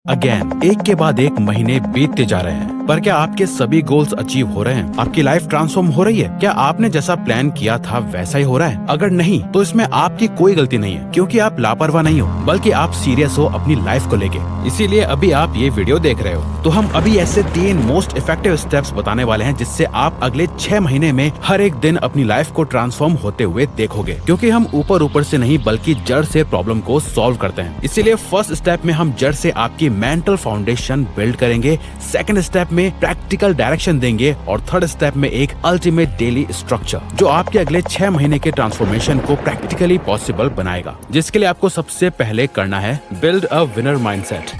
Again एक के बाद एक महीने बीतते जा रहे हैं, पर क्या आपके सभी गोल्स अचीव हो रहे हैं? आपकी लाइफ ट्रांसफॉर्म हो रही है? क्या आपने जैसा प्लान किया था वैसा ही हो रहा है? अगर नहीं तो इसमें आपकी कोई गलती नहीं है, क्योंकि आप लापरवाह नहीं हो, बल्कि आप सीरियस हो अपनी लाइफ को लेके। इसीलिए अभी आप ये वीडियो देख रहे हो। तो हम अभी ऐसे 3 मोस्ट इफेक्टिव स्टेप्स बताने वाले हैं, जिससे आप अगले 6 महीने में हर एक दिन अपनी लाइफ को ट्रांसफॉर्म होते हुए देखोगे। क्योंकि हम ऊपर से नहीं बल्कि जड़ से प्रॉब्लम को सॉल्व करते हैं। इसीलिए फर्स्ट स्टेप में हम जड़ से आपकी मेंटल फाउंडेशन बिल्ड करेंगे, सेकंड स्टेप में प्रैक्टिकल डायरेक्शन देंगे और थर्ड स्टेप में एक अल्टीमेट डेली स्ट्रक्चर जो आपके अगले 6 महीने के ट्रांसफॉर्मेशन को प्रैक्टिकली पॉसिबल बनाएगा। जिसके लिए आपको सबसे पहले करना है बिल्ड अ विनर माइंडसेट।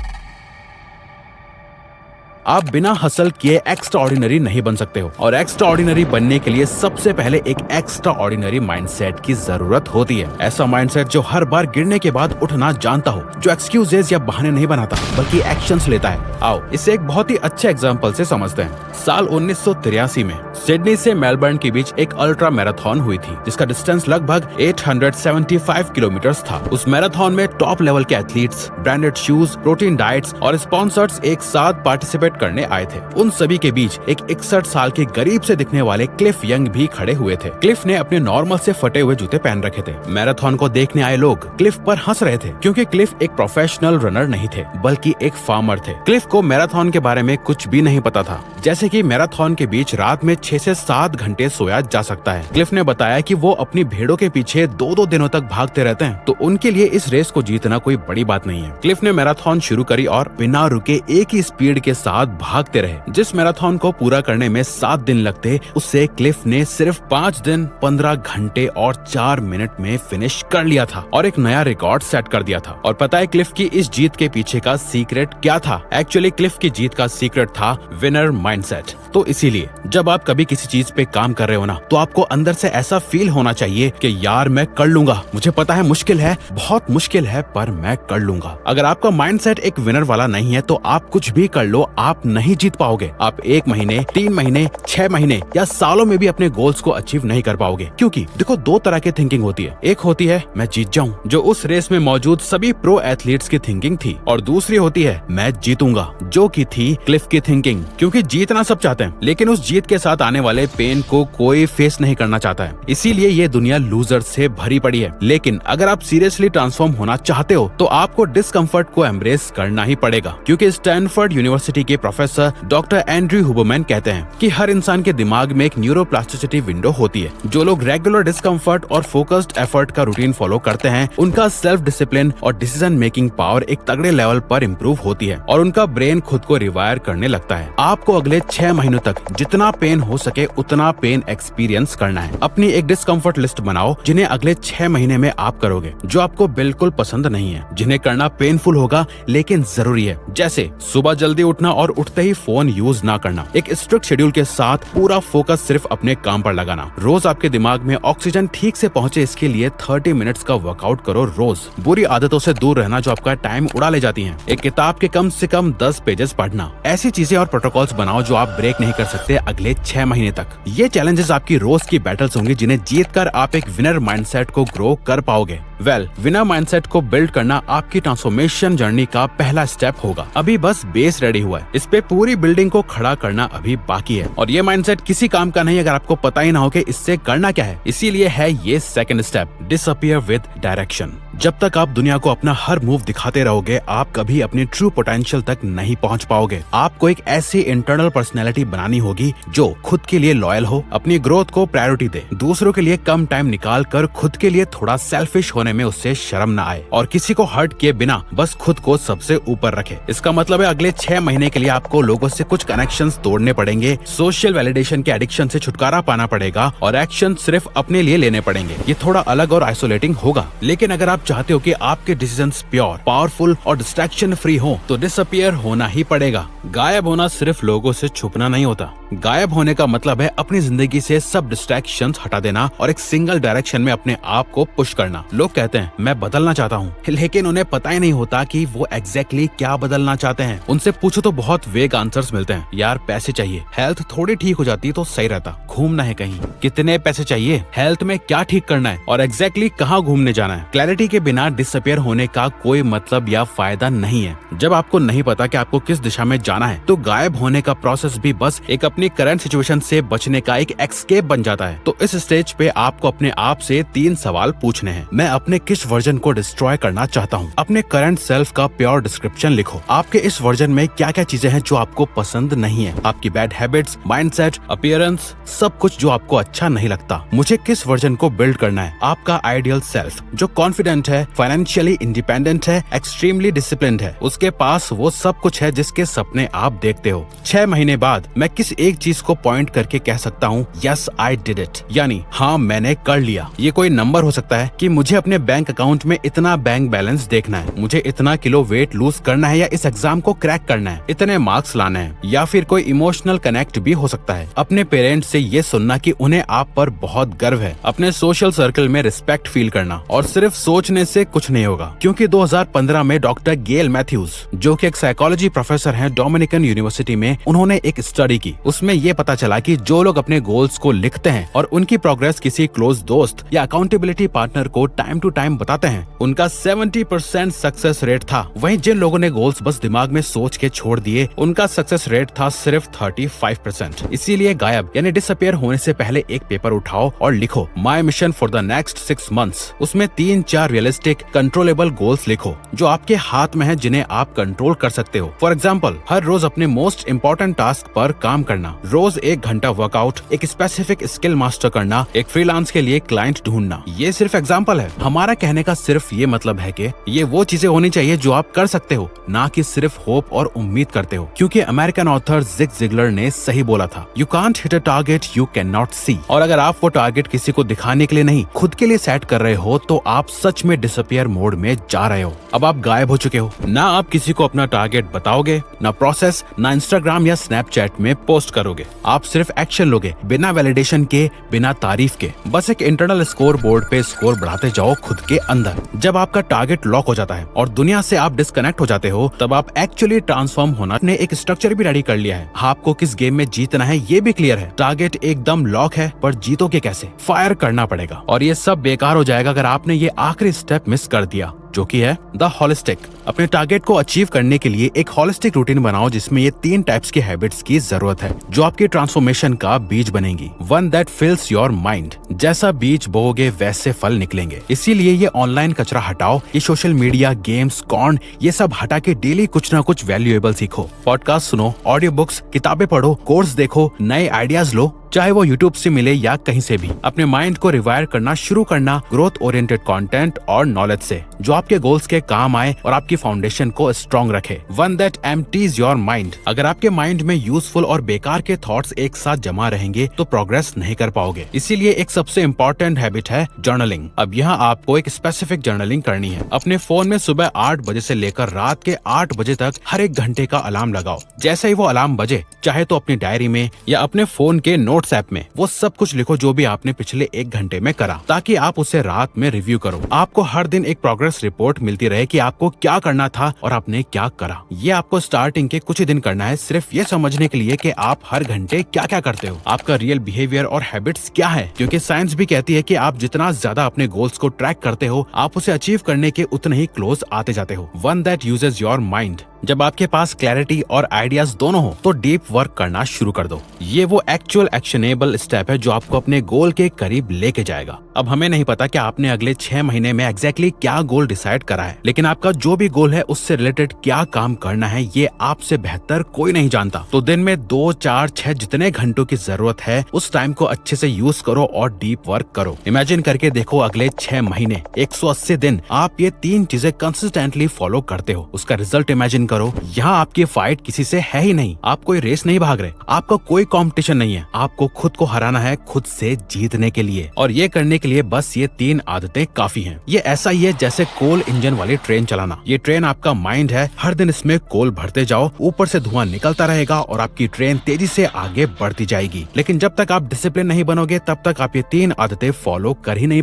आप बिना हसल किए एक्स्ट्रा ऑर्डिनरी नहीं बन सकते हो, और एक्स्ट्रा ऑर्डिनरी बनने के लिए सबसे पहले एक एक्स्ट्रा ऑर्डिनरी माइंडसेट की जरूरत होती है। ऐसा माइंडसेट जो हर बार गिरने के बाद उठना जानता हो, जो एक्सक्यूजेस या बहाने नहीं बनाता बल्कि एक्शंस लेता है। आओ इसे एक बहुत ही अच्छे एग्जांपल से समझते हैं। साल 1983 में सिडनी से मेलबर्न के बीच एक अल्ट्रा मैराथन हुई थी, जिसका डिस्टेंस लगभग 875 किलोमीटर था। उस मैराथन में टॉप लेवल के athletes, branded shoes, protein diets और स्पॉन्सर्स एक साथ पार्टिसिपेट करने आए थे। उन सभी के बीच एक 61 साल के गरीब से दिखने वाले क्लिफ यंग भी खड़े हुए थे। क्लिफ ने अपने नॉर्मल से फटे हुए जूते पहन रखे थे। मैराथन को देखने आए लोग क्लिफ पर हंस रहे थे, क्योंकि क्लिफ एक प्रोफेशनल रनर नहीं थे बल्कि एक फार्मर थे। क्लिफ को मैराथन के बारे में कुछ भी नहीं पता था, जैसे कि मैराथन के बीच रात में 6 से 7 घंटे सोया जा सकता है। क्लिफ ने बताया कि वो अपनी भेड़ों के पीछे 2-2 दिनों तक भागते रहते हैं, तो उनके लिए इस रेस को जीतना कोई बड़ी बात नहीं है। क्लिफ ने मैराथन शुरू करी और बिना रुके एक ही स्पीड के साथ भागते रहे। जिस मैराथन को पूरा करने में 7 दिन लगते, उससे क्लिफ ने सिर्फ 5 दिन, 15 घंटे और 4 मिनट में फिनिश कर लिया था और एक नया रिकॉर्ड सेट कर दिया था। और पता है क्लिफ की इस जीत के पीछे का सीक्रेट क्या था? एक्चुअली क्लिफ की जीत का सीक्रेट था विनर माइंडसेट। तो इसीलिए जब आप कभी किसी चीज पे काम कर रहे हो ना, तो आपको अंदर से ऐसा फील होना चाहिए कि यार मैं कर लूंगा। मुझे पता है मुश्किल है, बहुत मुश्किल है, पर मैं कर लूंगा। अगर आपका माइंडसेट एक विनर वाला नहीं है, तो आप कुछ भी कर लो, आप नहीं जीत पाओगे। आप 1 महीने, 3 महीने, 6 महीने या सालों में भी अपने गोल्स को अचीव नहीं कर पाओगे। क्योंकि देखो, 2 तरह की थिंकिंग होती है। एक होती है मैं जीत जाऊं, जो उस रेस में मौजूद सभी प्रो एथलीट्स की थिंकिंग थी, और दूसरी होती है मैं जीतूंगा, जो की थी क्लिफ की थिंकिंग। क्योंकि जीतना सब चाहते हैं, लेकिन उस जीत के साथ आने वाले पेन को कोई फेस नहीं करना चाहता है। इसीलिए ये दुनिया लूजर से भरी पड़ी है। लेकिन अगर आप सीरियसली ट्रांसफॉर्म होना चाहते हो, तो आपको डिस्कम्फर्ट को एम्ब्रेस करना ही पड़ेगा। क्योंकि स्टैनफोर्ड यूनिवर्सिटी के प्रोफेसर डॉक्टर एंड्रयू हुबरमैन कहते हैं कि हर इंसान के दिमाग में एक न्यूरोप्लास्टिसिटी विंडो होती है। जो लोग रेगुलर डिस्कम्फर्ट और फोकस्ड एफर्ट का रूटीन फॉलो करते हैं, उनका सेल्फ डिसिप्लिन और डिसीजन मेकिंग पावर एक तगड़े लेवल पर इम्प्रूव होती है और उनका ब्रेन खुद को रिवायर करने लगता है। आपको अगले 6 महीनों तक जितना पेन हो सके उतना पेन एक्सपीरियंस करना है। अपनी एक डिस्कम्फर्ट लिस्ट बनाओ, जिन्हें अगले 6 महीने में आप करोगे, जो आपको बिल्कुल पसंद नहीं है, जिन्हें करना पेनफुल होगा लेकिन जरूरी है। जैसे सुबह जल्दी उठना और उठते ही फोन यूज ना करना, एक स्ट्रिक्ट शेड्यूल के साथ पूरा फोकस सिर्फ अपने काम पर लगाना, रोज आपके दिमाग में ऑक्सीजन ठीक से पहुंचे इसके लिए 30 मिनट्स का वर्कआउट करो रोज। बुरी आदतों से दूर रहना जो आपका टाइम उड़ा ले जाती हैं। एक किताब के कम से कम 10 पेजेस पढ़ना। ऐसी चीजें और प्रोटोकॉल्स बनाओ जो आप ब्रेक नहीं कर सकते अगले 6 महीने तक। ये चैलेंजेस आपकी रोज की बैटल्स होंगी, जिन्हें जीतकर आप एक विनर माइंडसेट को ग्रो कर पाओगे। विनर माइंडसेट को बिल्ड करना आपकी ट्रांसफॉर्मेशन जर्नी का पहला स्टेप होगा। अभी बस बेस रेडी हुआ है, इस पे पूरी बिल्डिंग को खड़ा करना अभी बाकी है। और ये माइंडसेट किसी काम का नहीं अगर आपको पता ही ना हो कि इससे करना क्या है। इसीलिए है ये second step, disappear with direction. जब तक आप दुनिया को अपना हर मूव दिखाते रहोगे, आप कभी अपनी ट्रू पोटेंशियल तक नहीं पहुंच पाओगे। आपको एक ऐसी इंटरनल पर्सनैलिटी बनानी होगी जो खुद के लिए लॉयल हो, अपनी ग्रोथ को प्रायोरिटी दे, दूसरों के लिए कम टाइम निकाल कर खुद के लिए थोड़ा सेल्फिश होने में उससे शर्म न आए, और किसी को हर्ट किए बिना बस खुद को सबसे ऊपर रखे। इसका मतलब है अगले 6 महीने के लिए आपको लोगों से कुछ कनेक्शंस तोड़ने पड़ेंगे, सोशल वैलिडेशन के एडिक्शन से छुटकारा पाना पड़ेगा और एक्शन सिर्फ अपने लिए लेने पड़ेंगे। ये थोड़ा अलग और आइसोलेटिंग होगा, लेकिन अगर आप चाहते हो कि आपके डिसीजंस प्योर, पावरफुल और डिस्ट्रैक्शन फ्री हो, तो डिसअपीयर होना ही पड़ेगा। गायब होना सिर्फ लोगों से छुपना नहीं होता। गायब होने का मतलब है अपनी जिंदगी से सब डिस्ट्रैक्शंस हटा देना और एक सिंगल डायरेक्शन में अपने आप को पुश करना। लोग कहते हैं मैं बदलना चाहता हूँ, लेकिन उन्हें पता ही नहीं होता कि वो एग्जैक्टली क्या बदलना चाहते हैं। उनसे पूछो तो बहुत वेग आंसर्स मिलते हैं। यार पैसे चाहिए, हेल्थ थोड़ी ठीक हो जाती तो सही रहता, घूमना है कहीं, कितने पैसे चाहिए, हेल्थ में क्या ठीक करना है और एग्जैक्टली कहाँ घूमने जाना है। क्लैरिटी के बिना डिसअपियर होने का कोई मतलब या फायदा नहीं है। जब आपको नहीं पता कि आपको किस दिशा में जाना है तो गायब होने का प्रोसेस भी बस एक अपनी करंट सिचुएशन से बचने का एक एस्केप बन जाता है। तो इस स्टेज पे आपको अपने आप से 3 सवाल पूछने हैं। मैं अपने किस वर्जन को डिस्ट्रॉय करना चाहता हूँ? अपने करंट सेल्फ का प्योर डिस्क्रिप्शन लिखो। आपके इस वर्जन में क्या क्या चीजें हैं जो आपको पसंद नहीं है, आपकी बैड हैबिट्स, माइंडसेट, अपीयरेंस, सब कुछ जो आपको अच्छा नहीं लगता। मुझे किस वर्जन को बिल्ड करना है? आपका आइडियल सेल्फ जो कॉन्फिडेंट है, फाइनेंशियली इंडिपेंडेंट है, एक्सट्रीमली डिसिप्लिन्ड है, उसके पास वो सब कुछ है जिसके सपने आप देखते हो। 6 महीने बाद मैं किस एक चीज को पॉइंट करके कह सकता हूँ यस आई डिड इट, यानी हाँ मैंने कर लिया। ये कोई नंबर हो सकता है कि मुझे अपने बैंक अकाउंट में इतना बैंक बैलेंस देखना है, मुझे इतना किलो वेट लूज करना है, या इस एग्जाम को क्रैक करना है, इतने मार्क्स लाने हैं, या फिर कोई इमोशनल कनेक्ट भी हो सकता है। अपने पेरेंट्स से ये सुनना कि उन्हें आप पर बहुत गर्व है, अपने सोशल सर्कल में रिस्पेक्ट फील करना। और सिर्फ सोचने से कुछ नहीं होगा, क्योंकि 2015 में डॉक्टर गेल मैथ्यूज जो कि एक साइकोलॉजी प्रोफेसर हैं डोमिनिकन यूनिवर्सिटी में, उन्होंने एक स्टडी की। उसमें ये पता चला कि जो लोग अपने गोल्स को लिखते हैं और उनकी प्रोग्रेस किसी क्लोज दोस्त या अकाउंटेबिलिटी पार्टनर को टाइम टू टाइम बताते हैं, उनका 70% सक्सेस रेट था। वहीं जिन लोगों ने गोल्स बस दिमाग में सोच के छोड़ दिए, उनका सक्सेस रेट था सिर्फ 35%। इसीलिए गायब यानी डिसअपियर होने से पहले एक पेपर उठाओ और लिखो माई mission for the next 6 months. उसमें 3-4 रियलिस्टिक कंट्रोलेबल गोल्स लिखो जो आपके हाथ में है, जिन्हें आप कंट्रोल कर सकते हो। फॉर एग्जाम्पल, हर रोज अपने मोस्ट इम्पोर्टेंट टास्क पर काम करना, रोज 1 घंटा वर्कआउट, एक स्पेसिफिक स्किल मास्टर करना, एक फ्रीलांस के लिए क्लाइंट ढूंढना। ये सिर्फ एग्जाम्पल है। हमारा कहने का सिर्फ ये मतलब है कि ये वो चीजें होनी चाहिए जो आप कर सकते हो, ना कि सिर्फ होप और उम्मीद करते हो। क्योंकि अमेरिकन ऑथर जिग जिगलर ने सही बोला था, you can't hit a target you cannot see. और अगर आप वो टारगेट किसी को दिखाने के लिए नहीं, खुद के लिए सेट कर रहे हो, तो आप सच में डिसअपियर मोड में जा रहे हो। अब आप गायब हो चुके हो। ना आप किसी को अपना टारगेट बताओगे, ना प्रोसेस, ना इंस्टाग्राम या स्नैपचैट में पोस्ट करोगे। आप सिर्फ एक्शन लोगे, बिना वैलिडेशन के, बिना तारीफ के। बस एक इंटरनल स्कोर बोर्ड पे स्कोर बढ़ाते जाओ खुद के अंदर। जब आपका टारगेट लॉक हो जाता है और दुनिया से आप डिस्कनेक्ट हो जाते हो, तब आप एक्चुअली ट्रांसफॉर्म होना ने एक स्ट्रक्चर भी रेडी कर लिया है। आपको किस गेम में जीतना है ये भी क्लियर है। टारगेट एकदम लॉक है, पर जीतोगे कैसे? फायर करना पड़ेगा। और ये सब बेकार हो जाएगा अगर आपने ये आखिरी स्टेप मिस कर दिया, जो कि है द होलिस्टिक। अपने टारगेट को अचीव करने के लिए एक होलिस्टिक रूटीन बनाओ जिसमें ये 3 टाइप्स की हैबिट्स की जरूरत है, जो आपकी ट्रांसफॉर्मेशन का बीज बनेगी। 1 that fills your mind। जैसा बीज बोओगे वैसे फल निकलेंगे। इसीलिए ये ऑनलाइन कचरा हटाओ, ये सोशल मीडिया, गेम्स, कॉर्न, ये सब हटा के डेली कुछ ना कुछ वैल्यूएबल सीखो। पॉडकास्ट सुनो, ऑडियो बुक्स, किताबें पढ़ो, कोर्स देखो, नए आइडियाज लो, चाहे वो यूट्यूब से मिले या कहीं से भी। अपने माइंड को रिवायर करना शुरू करना ग्रोथ ओरिएंटेड कंटेंट और नॉलेज से, जो आपके गोल्स के काम आए और आपकी फाउंडेशन को स्ट्रॉन्ग रखे। 1 that empties your mind। अगर आपके माइंड में यूजफुल और बेकार के थॉट्स एक साथ जमा रहेंगे तो प्रोग्रेस नहीं कर पाओगे। इसीलिए एक सबसे इम्पोर्टेंट हैबिट है जर्नलिंग। अब यहाँ आपको एक स्पेसिफिक जर्नलिंग करनी है। अपने फोन में सुबह 8 बजे से लेकर रात के 8 बजे तक हर 1 घंटे का अलार्म लगाओ। जैसे ही वो अलार्म बजे, चाहे तो अपनी डायरी में या अपने फोन के नोट्स ऐप में, वो सब कुछ लिखो जो भी आपने पिछले 1 घंटे में करा, ताकि आप उसे रात में रिव्यू करो। आपको हर दिन एक प्रोग्रेस रिपोर्ट मिलती रहे कि आपको क्या करना था और आपने क्या करा। ये आपको स्टार्टिंग के कुछ ही दिन करना है, सिर्फ ये समझने के लिए कि आप हर घंटे क्या क्या करते हो, आपका रियल बिहेवियर और हैबिट्स क्या है। क्योंकि साइंस भी कहती है कि आप जितना ज्यादा अपने गोल्स को ट्रैक करते हो, आप उसे अचीव करने के उतने ही क्लोज आते जाते हो। 1 that uses your mind। जब आपके पास क्लैरिटी और आइडियाज दोनों हो तो डीप वर्क करना शुरू कर दो। ये वो एक्चुअल एक्शनेबल स्टेप है जो आपको अपने गोल के करीब लेके जाएगा। अब हमें नहीं पता कि आपने अगले 6 महीने में एग्जैक्टली क्या गोल डिसाइड करा है, लेकिन आपका जो भी गोल है उससे रिलेटेड क्या काम करना है ये आपसे बेहतर कोई नहीं जानता। तो दिन में 2, 4, 6 जितने घंटों की जरूरत है उस टाइम को अच्छे से यूज करो और डीप वर्क करो। इमेजिन करके देखो अगले 6 महीने 180 दिन आप ये 3 चीजें कंसिस्टेंटली फॉलो करते हो। उसका रिजल्ट इमेजिन करो। यहाँ आपकी फाइट किसी से है ही नहीं, आप कोई रेस नहीं भाग रहे, आपका कोई कंपटीशन नहीं है, आप आपको खुद को हराना है, खुद से जीतने के लिए। और ये करने के लिए बस ये 3 आदतें काफी हैं। ये ऐसा ही है जैसे कोल इंजन वाली ट्रेन चलाना। ये ट्रेन आपका माइंड है, हर दिन इसमें कोल भरते जाओ, ऊपर से धुआं निकलता रहेगा और आपकी ट्रेन तेजी से आगे बढ़ती जाएगी। लेकिन जब तक आप डिसिप्लिन नहीं बनोगे तब तक आप ये 3 आदतें फॉलो कर ही नहीं